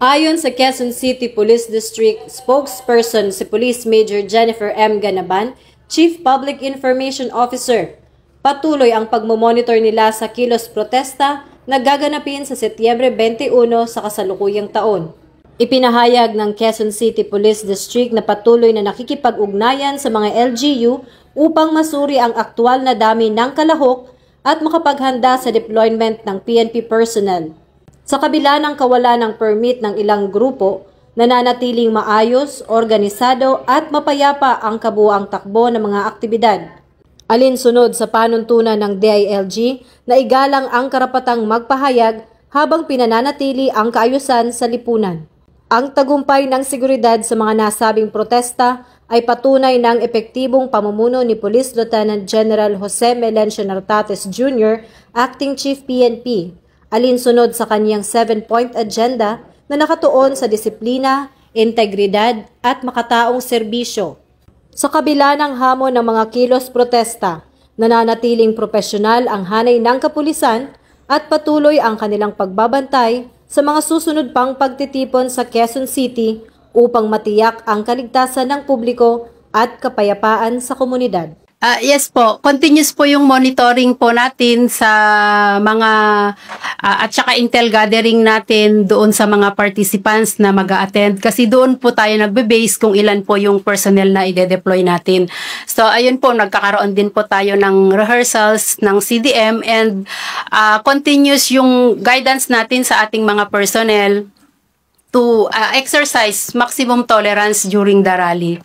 Ayon sa Quezon City Police District spokesperson si Police Major Jennifer M. Ganaban, Chief Public Information Officer, patuloy ang pagmomonitor nila sa kilos protesta na gaganapin sa Setyembre 21 sa kasalukuyang taon. Ipinahayag ng Quezon City Police District na patuloy na nakikipag-ugnayan sa mga LGU upang masuri ang aktwal na dami ng kalahok at makapaghanda sa deployment ng PNP personnel. Sa kabila ng kawalan ng permit ng ilang grupo, nananatiling maayos, organisado at mapayapa ang kabuuang takbo ng mga aktibidad. Alinsunod sa panuntunan ng DILG na igalang ang karapatang magpahayag habang pinananatili ang kaayusan sa lipunan. Ang tagumpay ng seguridad sa mga nasabing protesta ay patunay ng epektibong pamumuno ni Police Lieutenant General Jose Melencio Nartates Jr., Acting Chief PNP, alinsunod sa kanyang 7-point agenda na nakatuon sa disiplina, integridad at makataong serbisyo. Sa kabila ng hamon ng mga kilos protesta, nananatiling propesyonal ang hanay ng kapulisan at patuloy ang kanilang pagbabantay sa mga susunod pang pagtitipon sa Quezon City upang matiyak ang kaligtasan ng publiko at kapayapaan sa komunidad. Yes po, continuous po yung monitoring po natin sa mga at saka intel gathering natin doon sa mga participants na mag-a-attend kasi doon po tayo nagbe-base kung ilan po yung personnel na ide-deploy natin. So ayun po, nagkakaroon din po tayo ng rehearsals ng CDM and continuous yung guidance natin sa ating mga personnel to exercise maximum tolerance during the rally.